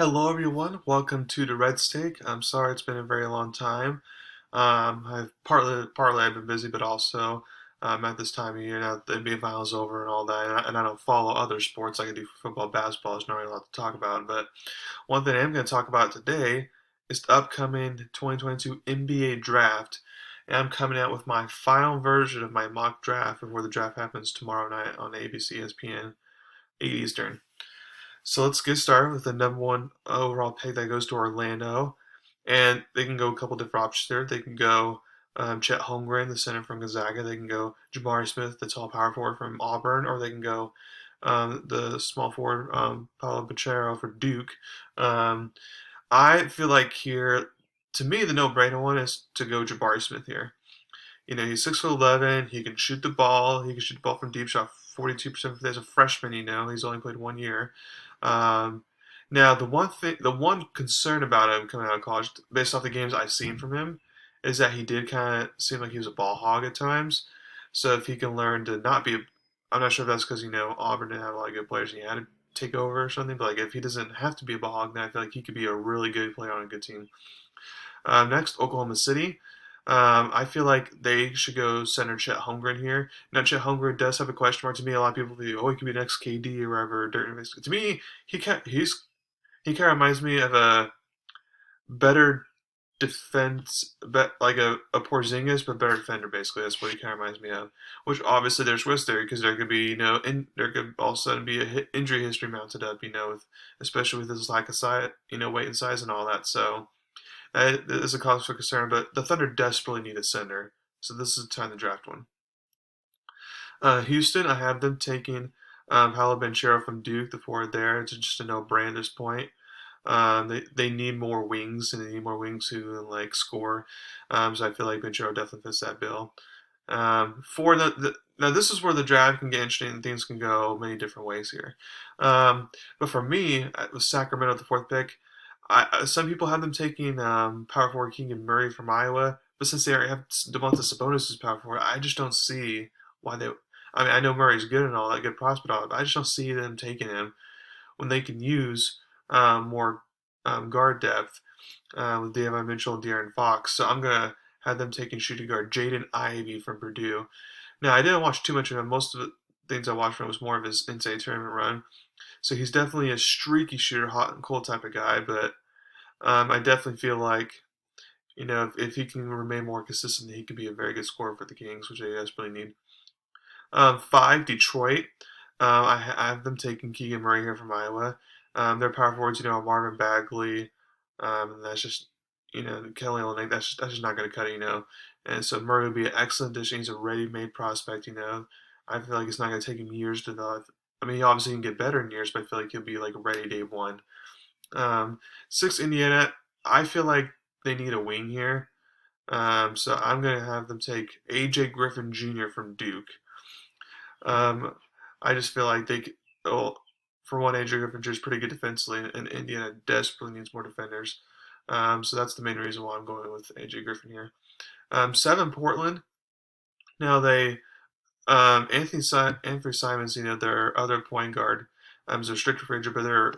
Hello, everyone. Welcome to Durrett Steak. I'm sorry it's been a very long time. I've partly I've been busy, but also at this time of year now the NBA finals over and all that, and I don't follow other sports like I do for football, basketball. There's not really a lot to talk about. But one thing I am going to talk about today is the upcoming 2022 NBA draft, and I'm coming out with my final version of my mock draft before the draft happens tomorrow night on ABC, ESPN, 8 Eastern. So let's get started with the number one overall pick that goes to Orlando. And they can go a couple different options there. They can go Chet Holmgren, the center from Gonzaga. They can go Jabari Smith, the tall power forward from Auburn. Or they can go the small forward, Paulo Banchero for Duke. Um, I feel like here, to me, the no-brainer one is to go Jabari Smith here. He's 6'11". He can shoot the ball. He can shoot the ball from deep. Shot 42% as a freshman. He's only played 1 year. Um, Now the one concern about him coming out of college, based off the games I've seen from him, is that he did kind of seem like he was a ball hog at times. So if he can learn to not be, I'm not sure if that's because Auburn didn't have a lot of good players and he had to take over or something. But like if he doesn't have to be a ball hog, then I feel like he could be a really good player on a good team. Next, Oklahoma City. I feel like they should go center Chet Holmgren here. Now, Chet Holmgren does have a question mark to me. A lot of people think, oh, he could be next KD or wherever. To me, he kind of reminds me of a better defense, like a Porzingis, but better defender. Basically, that's what he kind of reminds me of. Which obviously there's risks there because there could be there could all of a sudden be a injury history mounted up. With especially with his lack of size, weight and size and all that. So. That is a cause for concern, but the Thunder desperately need a center, so this is the time to draft one. Houston, I have them taking Paolo Banchero from Duke, the forward there. It's just a no-brainer at this point. They need more wings, and they need more wings who can score. So I feel like Banchero definitely fits that bill. For now, this is where the draft can get interesting, and things can go many different ways here. But for me, with Sacramento at the fourth pick, some people have them taking power forward Keegan Murray from Iowa, but since they already have Domantas Sabonis as power forward, I just don't see why they. I mean, I know Murray's good and all that, good prospect, all that, but I just don't see them taking him when they can use more guard depth with Davion Mitchell and De'Aaron Fox. So I'm gonna have them taking shooting guard Jaden Ivey from Purdue. Now I didn't watch too much of him. Most of the things I watched from him was more of his NCAA tournament run. So he's definitely a streaky shooter, hot and cold type of guy, but I definitely feel like if he can remain more consistent, he could be a very good scorer for the Kings, which they desperately need. Five, Detroit. I have them taking Keegan Murray here from Iowa. Their power forwards, Marvin Bagley, and that's just Kelly Olynyk. That's just not going to cut it. And so Murray would be an excellent addition. He's a ready-made prospect. I feel like it's not going to take him years to develop. I mean, he obviously can get better in years, but I feel like he'll be like ready day one. Six, Indiana. I feel like they need a wing here. So I'm going to have them take AJ Griffin Jr. from Duke. Um, I just feel like well, for one, AJ Griffin Jr. is pretty good defensively, and Indiana desperately needs more defenders. So that's the main reason why I'm going with AJ Griffin here. Seven, Portland. Now Anthony Simons, their other point guard, is a restricted free agent, but they're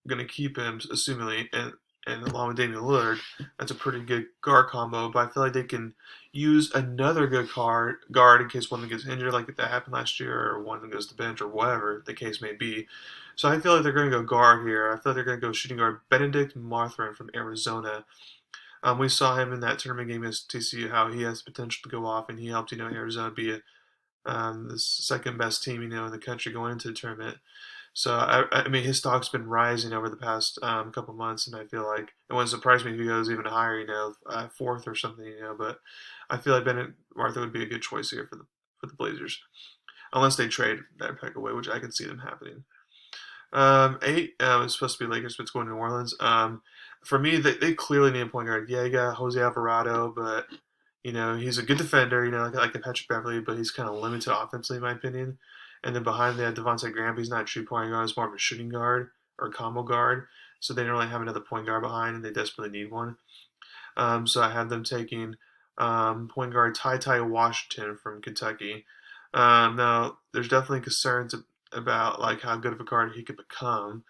going to keep him, assumingly, and along with Damian Lillard, that's a pretty good guard combo. But I feel like they can use another good guard in case one that gets injured, like that happened last year, or one that goes to the bench, or whatever the case may be. So I feel like they're going to go guard here. I feel like they're going to go shooting guard Benedict Mathurin from Arizona. We saw him in that tournament game against TCU, how he has potential to go off, and he helped Arizona be the second best team in the country going into the tournament. So I mean, his stock's been rising over the past couple months, and I feel like it wouldn't surprise me if he goes even higher, fourth or something, But I feel like Bennett Martha would be a good choice here for the Blazers, unless they trade that pick away, which I can see them happening. Eight is supposed to be Lakers, but it's going to New Orleans. For me, they clearly need a point guard. Yeah, you got Jose Alvarado, but he's a good defender. Like a Patrick Beverly, but he's kind of limited offensively, in my opinion. And then behind they have Devontae Graham. He's not a true point guard. He's more of a shooting guard or a combo guard. So they don't really have another point guard behind, and they desperately need one. So I have them taking point guard Ty Washington from Kentucky. Now, there's definitely concerns about like how good of a guard he could become.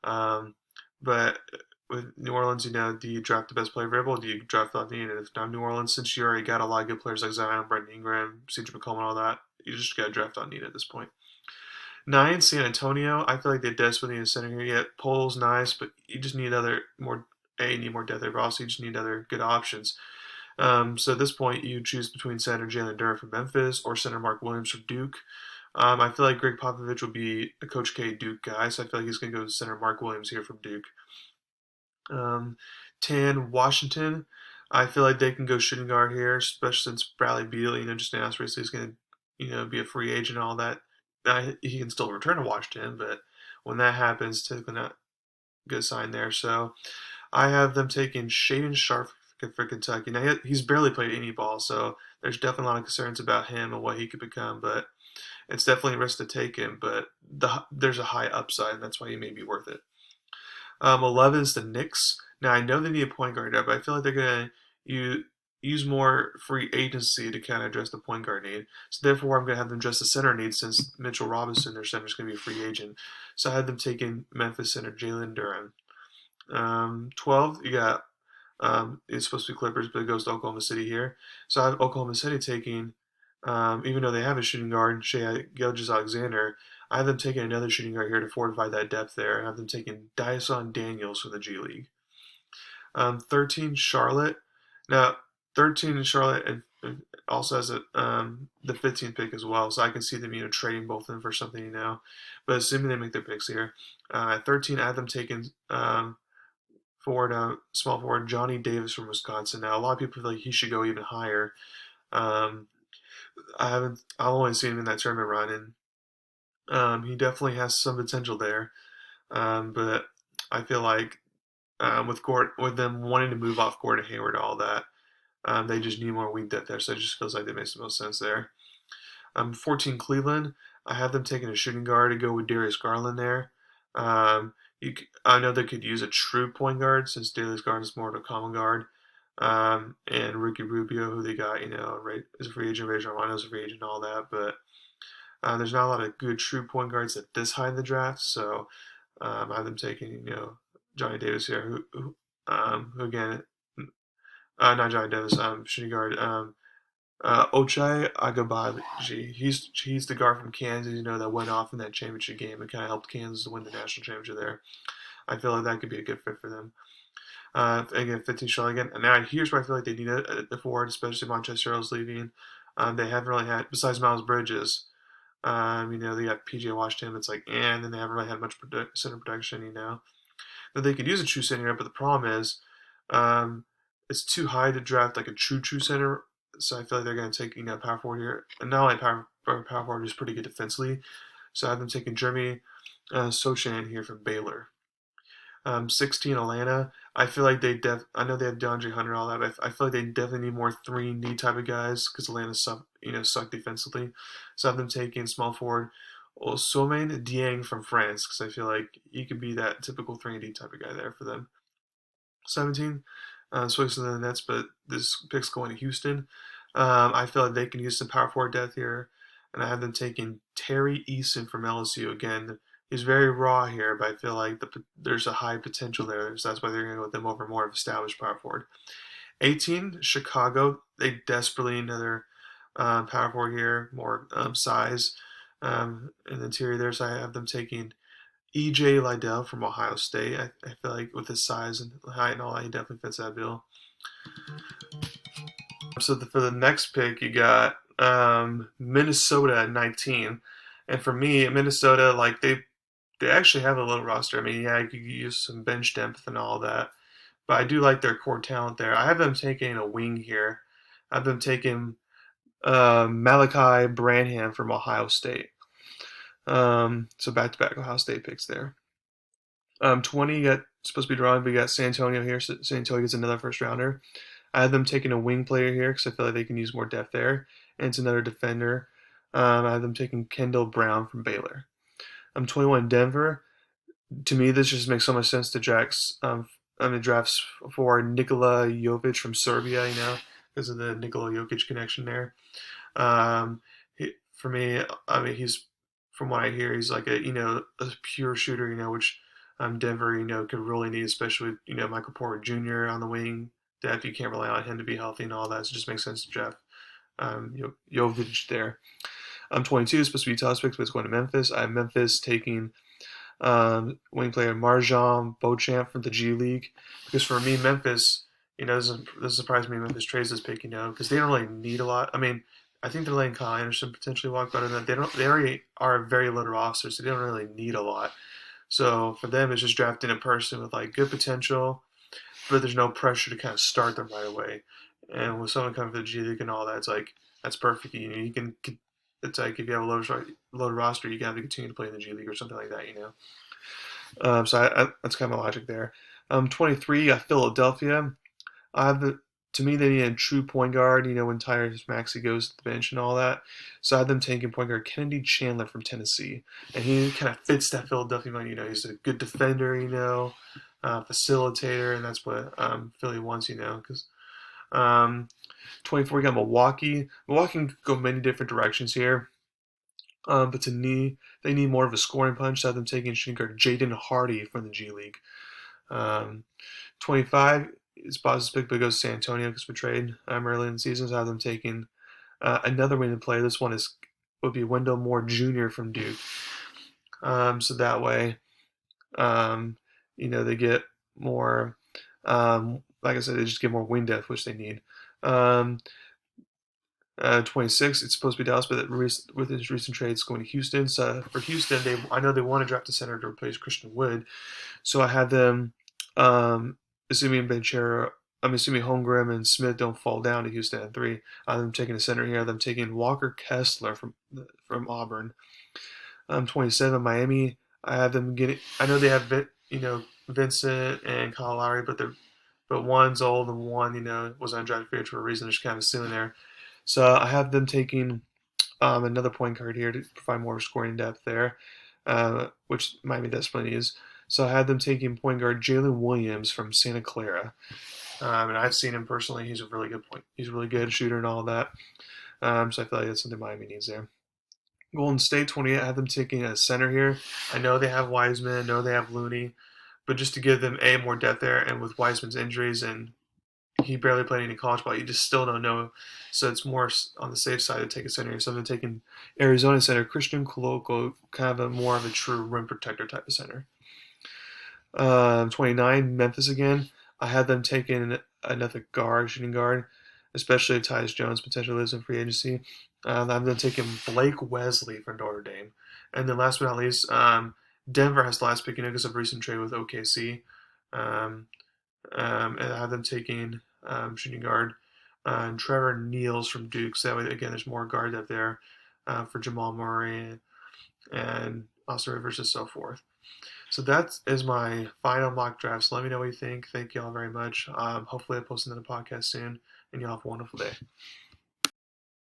Um, But with New Orleans, do you draft the best player available? Do you draft without need? And if not New Orleans, since you already got a lot of good players like Zion, Brandon Ingram, CJ McCollum, and all that, you just got to draft on need at this point. 9, San Antonio. I feel like they desperately need a center here. Yeah, Pole's nice, but you just need other more. You need more depth there, but also you just need other good options. So at this point, you choose between center Jalen Durrett from Memphis or center Mark Williams from Duke. I feel like Greg Popovich will be a Coach K Duke guy, so I feel like he's going to go to center Mark Williams here from Duke. Um, 10, Washington. I feel like they can go shooting guard here, especially since Bradley Beal, just announced recently he's going to, be a free agent and all that. He can still return to Washington, but when that happens, typically not get signed there. So I have them taking Shaden Sharp for Kentucky. Now he's barely played any ball, so there's definitely a lot of concerns about him and what he could become. But it's definitely a risk to take him. But there's a high upside, and that's why he may be worth it. 11 is the Knicks. Now I know they need a point guard there, but I feel like they're gonna use more free agency to kind of address the point guard need. So therefore, I'm gonna have them address the center need since Mitchell Robinson, their center, is gonna be a free agent. So I had them taking Memphis center Jalen Duren. 12, you got it's supposed to be Clippers, but it goes to Oklahoma City here. So I have Oklahoma City taking, even though they have a shooting guard, Shea Gilgeous-Alexander, I have them taking another shooting guard here to fortify that depth there. I have them taking Dyson Daniels from the G League. 13, Charlotte. Now, 13 in Charlotte and also has the 15th pick as well, so I can see them trading both of them for something But assuming they make their picks here, at 13, I have them taking small forward Johnny Davis from Wisconsin. Now, a lot of people feel like he should go even higher. Um, I've only seen him in that tournament run, and he definitely has some potential there. But I feel like with them wanting to move off Gordon Hayward and all that, they just need more wing depth there. So it just feels like that makes the most sense there. 14 Cleveland. I have them taking a shooting guard to go with Darius Garland there. Um, I know they could use a true point guard since Darius Garland is more of a common guard. And Ricky Rubio, who they got, is a free agent. Rajon Rondo's a free agent, and all that. But there's not a lot of good true point guards at this high in the draft. So I have them taking, Johnny Davis here, who again, not Johnny Davis, shooting guard. Ochai Agabaji. He's the guard from Kansas, that went off in that championship game and kind of helped Kansas win the national championship there. I feel like that could be a good fit for them. Again, 15 Charlotte again. And now here's where I feel like they need a forward, especially Montrezl Harrell's leaving. They haven't really had, besides Miles Bridges, they got PJ Washington. It's like, and then they haven't really had much center protection, That they could use a true center, but the problem is, um, it's too high to draft like a true center. So I feel like they're going to take power forward here, and not only power forward is pretty good defensively. So I have them taking Jeremy Sochan here from Baylor. 16 Atlanta. I feel like I know they have DeAndre Hunter and all that, but I feel like they definitely need more 3-and-D type of guys because Atlanta suck defensively. So I have them taking small forward Ousmane Dieng from France because I feel like he could be that typical 3-and-D type of guy there for them. 17, switching to the Nets, but this pick's going to Houston. I feel like they can use some power forward depth here, and I have them taking Terry Eason from LSU again. He's very raw here, but I feel like there's a high potential there, so that's why they're going to go with them over more of established power forward. 18, Chicago. They desperately need another power forward here, more size in the interior there, so I have them taking EJ Liddell from Ohio State. I feel like with his size and height and all that, he definitely fits that bill. So for the next pick, you got Minnesota at 19. And for me, Minnesota, like they actually have a little roster. I mean, yeah, you could use some bench depth and all that, but I do like their core talent there. I have them taking a wing here. I've them taking Malachi Branham from Ohio State. So back-to-back Ohio State picks there. 20, you got supposed to be drawing, but you got San Antonio here. So San Antonio gets another first rounder. I have them taking a wing player here because I feel like they can use more depth there. And it's another defender. I have them taking Kendall Brown from Baylor. I'm 21 Denver. To me, this just makes so much sense to drafts for Nikola Jovic from Serbia, because of the Nikola Jokic connection there. For me, I mean, he's from what I hear, he's like a pure shooter, which Denver, could really need, especially with, Michael Porter Jr. on the wing depth. You can't rely on him to be healthy and all that. So it just makes sense to draft Jovic there. 22 is supposed to be Tospics, but it's going to Memphis. I have Memphis taking wing player Marjan Beauchamp from the G League. Because for me, Memphis, this surprised me. Memphis trades this pick, because they don't really need a lot. I mean, I think they're letting Kyle Anderson potentially walk better than they don't. They already are a very low roster, so they don't really need a lot. So for them, it's just drafting a person with like good potential, but there's no pressure to kind of start them right away. And with someone coming from the G League and all that, it's like that's perfect. You can. It's like if you have a low roster, you can have to continue to play in the G League or something like that. So that's kind of my logic there. 23, I Philadelphia. I have to me, they need a true point guard, when Tyrese Maxey goes to the bench and all that. So I had them taking point guard Kennedy Chandler from Tennessee. And he kind of fits that Philadelphia mind. He's a good defender, facilitator, and that's what Philly wants, because 24, you got Milwaukee. Milwaukee can go many different directions here. But to me, they need more of a scoring punch. So I have them taking shooting guard Jaden Hardy from the G League. Um, 25 is Boston's pick, but it goes to San Antonio because we trade early in the season. So I have them taking another wing to play. This one would be Wendell Moore Jr. from Duke. So that way, they get more. Like I said, they just get more wing depth, which they need. 26, it's supposed to be Dallas, but with his recent trade, it's going to Houston. So for Houston, I know they want to draft a center to replace Christian Wood. So I have them, assuming I'm assuming Holmgren and Smith don't fall down to Houston at 3. I have them taking a center here. I have them taking Walker Kessler from Auburn. 27, Miami. I have them getting. I know they have Vincent and Kyle Lowry, but one's old and one was undrafted free agent for a reason. There's kind of a ceiling there. So I have them taking another point guard here to provide more scoring depth there, which Miami desperately needs. So I had them taking point guard Jalen Williams from Santa Clara, and I've seen him personally. He's a really good point. He's a really good shooter and all that. So I feel like that's something Miami needs there. Golden State 28. I have them taking a center here. I know they have Wiseman. I know they have Looney, but just to give them more depth there, and with Wiseman's injuries and he barely played any college ball. You just still don't know. So it's more on the safe side to take a center. So I'm taking Arizona center Christian Koloko, kind of more of a true rim protector type of center. 29, Memphis again. I had them taking another shooting guard, especially if Tyus Jones potentially lives in free agency. I have them taking Blake Wesley from Notre Dame. And then last but not least, Denver has the last pick, because of recent trade with OKC. And I have them taking shooting guard Trevor Neals from Duke. So that way, again, there's more guard depth there for Jamal Murray and Austin Rivers and so forth. So that is my final mock draft. So let me know what you think. Thank you all very much. Hopefully, I'll post another podcast soon, and y'all have a wonderful day.